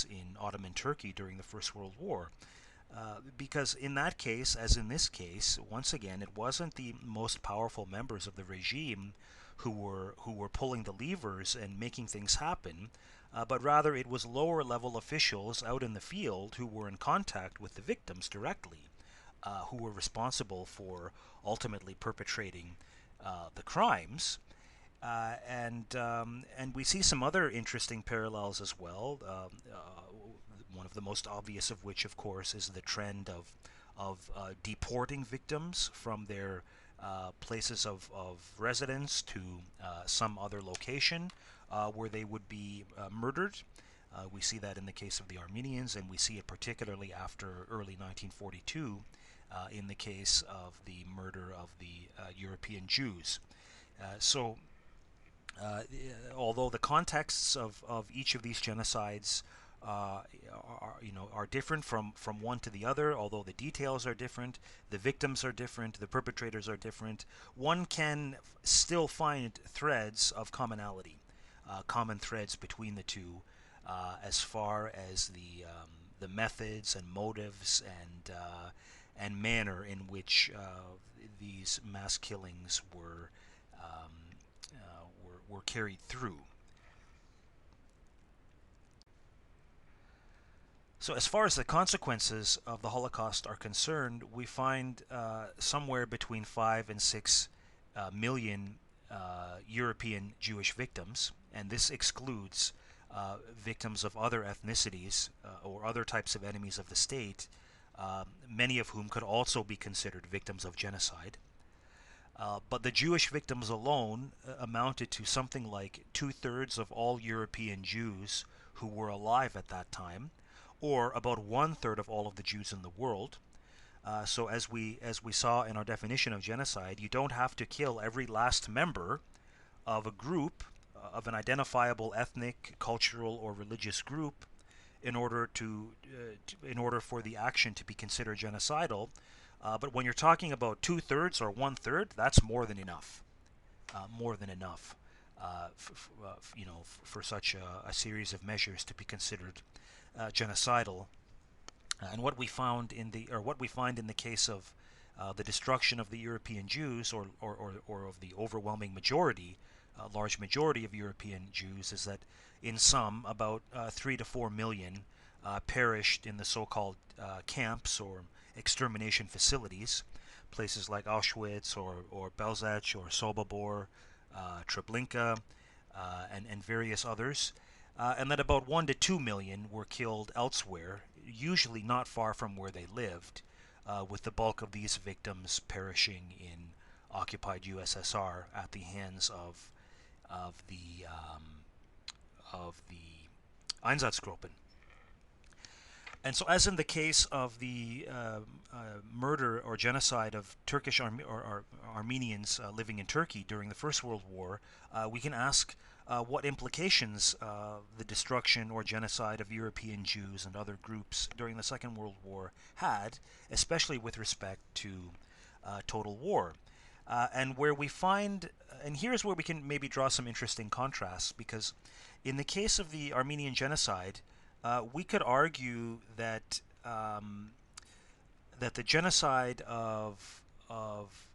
victims in Ottoman Turkey during the First World War. Because in that case, as in this case, once again, it wasn't the most powerful members of the regime who were pulling the levers and making things happen, but rather it was lower level officials out in the field who were in contact with the victims directly, who were responsible for ultimately perpetrating the crimes. And we see some other interesting parallels as well. One of the most obvious of which, of course, is the trend of deporting victims from their places of residence to some other location where they would be murdered. We see that in the case of the Armenians, and we see it particularly after early 1942 in the case of the murder of the European Jews. So although the contexts of each of these genocides are different from one to the other, although the details are different, the victims are different, the perpetrators are different, one can still find threads of commonality, common threads between the two, as far as the methods and motives and manner in which these mass killings were carried through. So as far as the consequences of the Holocaust are concerned, we find somewhere between 5 and 6 million European Jewish victims, and this excludes victims of other ethnicities or other types of enemies of the state, many of whom could also be considered victims of genocide. But the Jewish victims alone amounted to something like 2/3 of all European Jews who were alive at that time, or about 1/3 of all of the Jews in the world. So as we saw in our definition of genocide, you don't have to kill every last member of a group, of an identifiable ethnic, cultural, or religious group, in order in order for the action to be considered genocidal. But when you're talking about 2/3 or 1/3, that's more than enough. More than enough, for such a series of measures to be considered genocidal. And what we found what we find in the case of the destruction of the European Jews, or of the overwhelming majority, large majority of European Jews, is that in sum, about 3 to 4 million perished in the so-called camps or extermination facilities, places like Auschwitz or Belzec or Sobibor, Treblinka, and various others, and that about 1 to 2 million were killed elsewhere, usually not far from where they lived, with the bulk of these victims perishing in occupied USSR at the hands of the Einsatzgruppen. And so, as in the case of the murder or genocide of Turkish Armenians living in Turkey during the First World War, we can ask what implications the destruction or genocide of European Jews and other groups during the Second World War had, especially with respect to total war. And where we find, and here's where we can maybe draw some interesting contrasts, because in the case of the Armenian genocide, we could argue that that the genocide of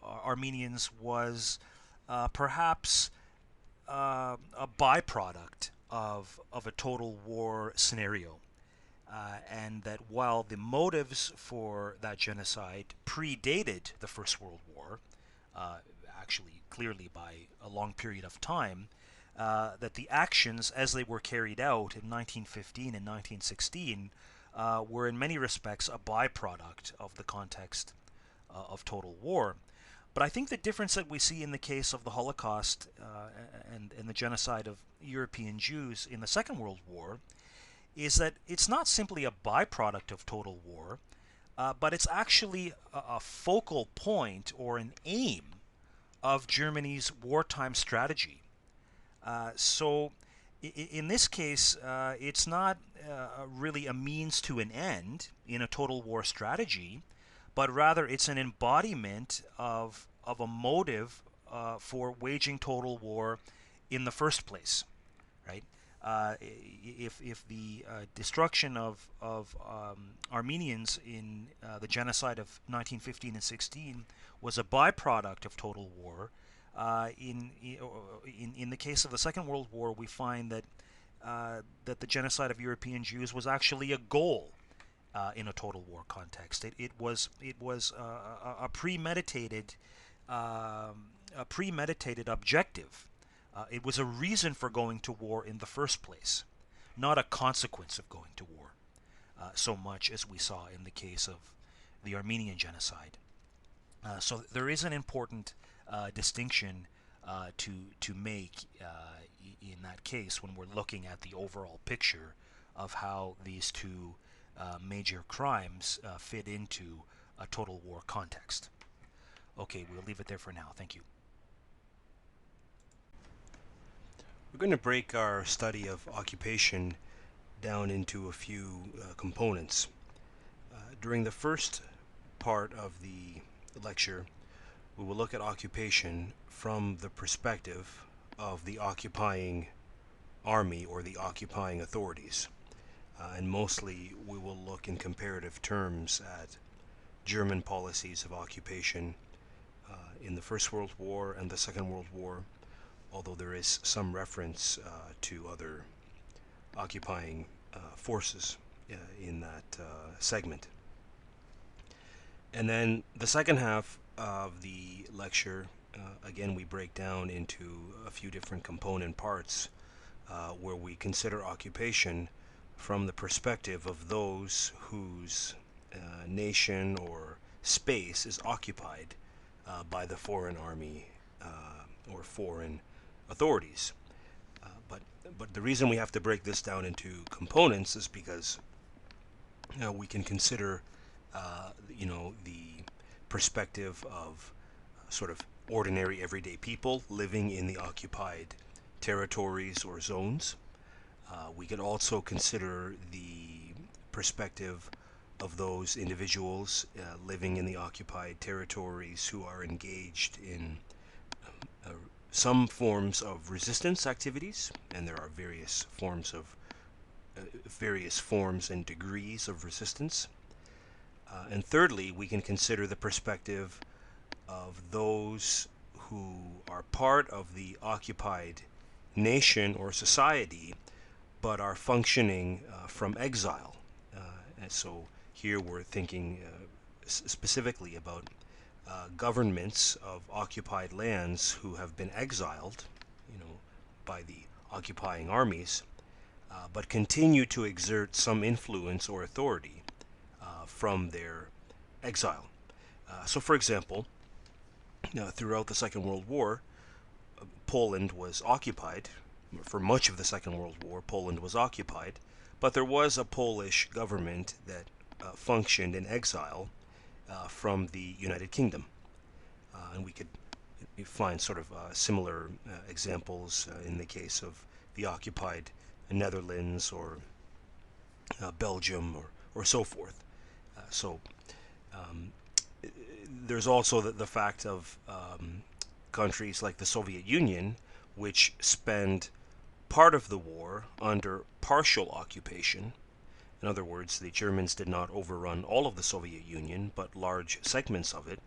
Armenians was perhaps a byproduct of a total war scenario, and that while the motives for that genocide predated the First World War, actually clearly by a long period of time, that the actions as they were carried out in 1915 and 1916 were in many respects a byproduct of the context of total war. But I think the difference that we see in the case of the Holocaust and the genocide of European Jews in the Second World War is that it's not simply a byproduct of total war, but it's actually a focal point or an aim of Germany's wartime strategy. So in this case, it's not really a means to an end in a total war strategy, but rather it's an embodiment of a motive for waging total war in the first place, right? If the destruction of Armenians in the genocide of 1915 and 16 was a byproduct of total war, in the case of the Second World War, we find that the genocide of European Jews was actually a goal in a total war context. It was a premeditated objective. It was a reason for going to war in the first place, not a consequence of going to war, so much as we saw in the case of the Armenian genocide. So there is an important distinction to make in that case when we're looking at the overall picture of how these two major crimes fit into a total war context. Okay, we'll leave it there for now. Thank you. We're going to break our study of occupation down into a few components. During the first part of the lecture, we will look at occupation from the perspective of the occupying army or the occupying authorities. And mostly we will look in comparative terms at German policies of occupation in the First World War and the Second World War, although there is some reference to other occupying forces in that segment. And then the second half of the lecture, again, we break down into a few different component parts where we consider occupation from the perspective of those whose nation or space is occupied by the foreign army or foreign authorities. But the reason we have to break this down into components is because we can consider the perspective of sort of ordinary everyday people living in the occupied territories or zones. We could also consider the perspective of those individuals living in the occupied territories who are engaged in some forms of resistance activities, and there are various forms and degrees of resistance. And thirdly, we can consider the perspective of those who are part of the occupied nation or society but are functioning from exile. And so here we're thinking specifically about governments of occupied lands who have been exiled, by the occupying armies, but continue to exert some influence or authority from their exile. So, for example, throughout the Second World War, Poland was occupied. For much of the Second World War, Poland was occupied, but there was a Polish government that functioned in exile from the United Kingdom. And we could find sort of similar examples in the case of the occupied Netherlands or Belgium or so forth. So there's also the fact of countries like the Soviet Union, which spend part of the war under partial occupation. In other words, the Germans did not overrun all of the Soviet Union, but large segments of it,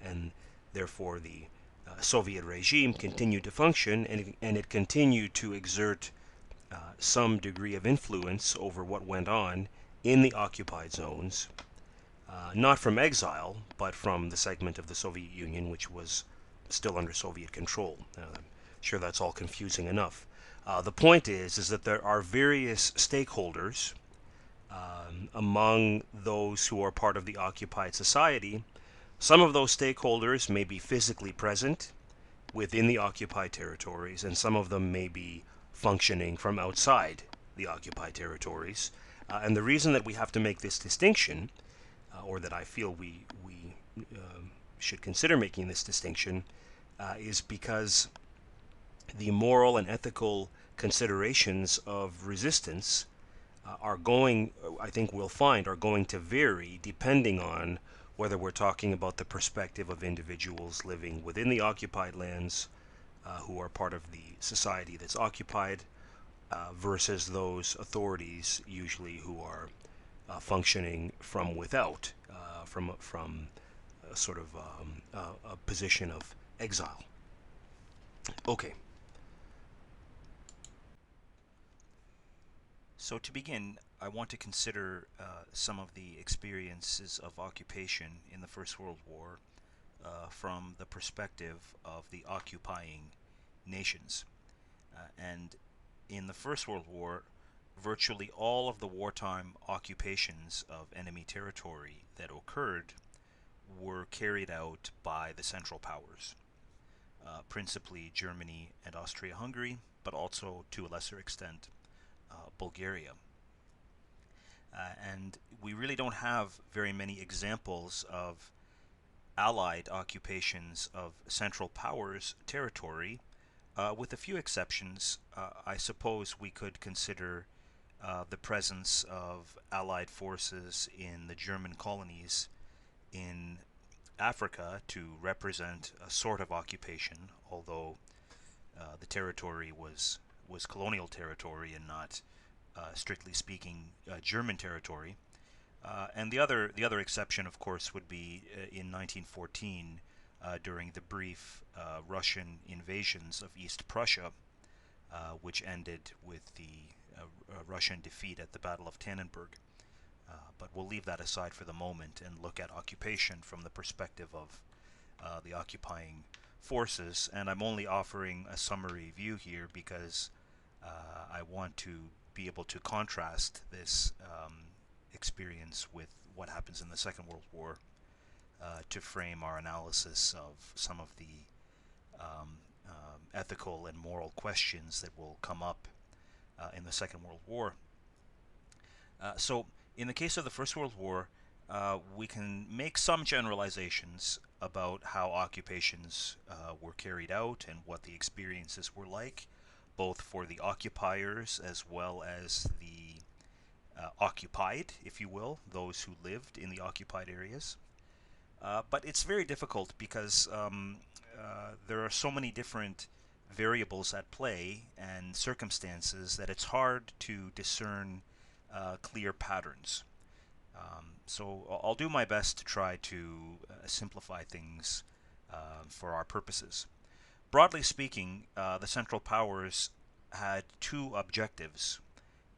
and therefore the Soviet regime continued to function, and it continued to exert some degree of influence over what went on in the occupied zones, not from exile, but from the segment of the Soviet Union which was still under Soviet control. I'm sure that's all confusing enough. The point is that there are various stakeholders among those who are part of the occupied society. Some of those stakeholders may be physically present within the occupied territories, and some of them may be functioning from outside the occupied territories. And the reason that we have to make this distinction, or that I feel we should consider making this distinction, is because the moral and ethical considerations of resistance are going, I think we'll find, are going to vary depending on whether we're talking about the perspective of individuals living within the occupied lands who are part of the society that's occupied, versus those authorities usually who are functioning from without, from a sort of a position of exile. Okay. So to begin, I want to consider some of the experiences of occupation in the First World War from the perspective of the occupying nations. And in the First World War, virtually all of the wartime occupations of enemy territory that occurred were carried out by the Central Powers, principally Germany and Austria-Hungary, but also to a lesser extent Bulgaria. And we really don't have very many examples of Allied occupations of Central Powers territory. With a few exceptions, I suppose we could consider the presence of Allied forces in the German colonies in Africa to represent a sort of occupation, although the territory was colonial territory and not, strictly speaking, German territory. And the other exception, of course, would be in 1914 during the brief Russian invasions of East Prussia, which ended with the Russian defeat at the Battle of Tannenberg. But we'll leave that aside for the moment and look at occupation from the perspective of the occupying forces. And I'm only offering a summary view here because I want to be able to contrast this experience with what happens in the Second World War to frame our analysis of some of the ethical and moral questions that will come up in the Second World War. So, in the case of the First World War, we can make some generalizations about how occupations were carried out and what the experiences were like, both for the occupiers as well as the occupied, if you will, those who lived in the occupied areas. But it's very difficult because there are so many different variables at play and circumstances that it's hard to discern clear patterns. So I'll do my best to try to simplify things for our purposes. Broadly speaking, the Central Powers had two objectives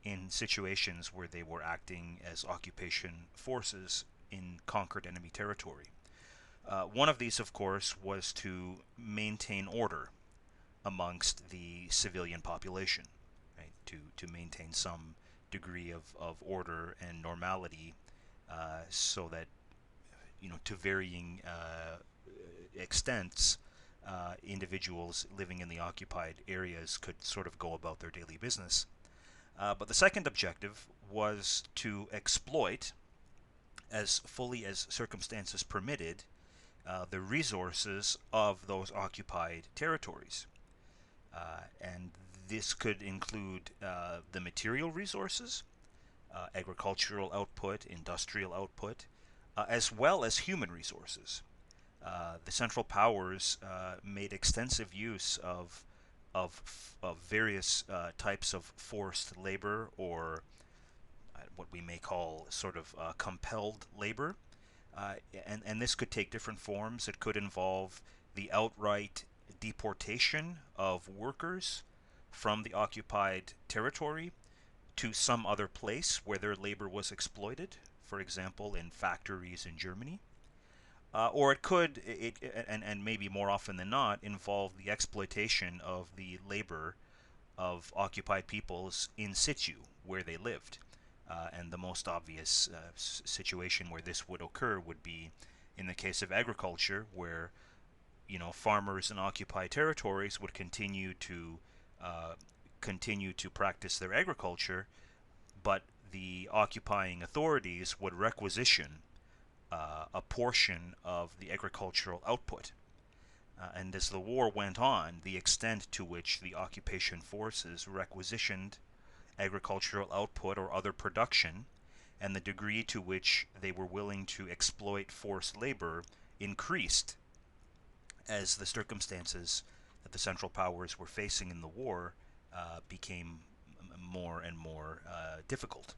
in situations where they were acting as occupation forces in conquered enemy territory. One of these, of course, was to maintain order amongst the civilian population, right? To maintain some degree of order and normality, so that, to varying extents, individuals living in the occupied areas could sort of go about their daily business. But the second objective was to exploit, as fully as circumstances permitted, the resources of those occupied territories. And this could include the material resources, agricultural output, industrial output, as well as human resources. The Central Powers made extensive use of various types of forced labor, or what we may call sort of compelled labor. And this could take different forms. It could involve the outright deportation of workers from the occupied territory to some other place where their labor was exploited, for example, in factories in Germany. Or it could, and maybe more often than not, involve the exploitation of the labor of occupied peoples in situ, where they lived. And the most obvious situation where this would occur would be in the case of agriculture, where farmers in occupied territories would continue to practice their agriculture, but the occupying authorities would requisition a portion of the agricultural output. And as the war went on, the extent to which the occupation forces requisitioned agricultural output or other production, and the degree to which they were willing to exploit forced labor, increased as the circumstances that the Central Powers were facing in the war became more and more difficult.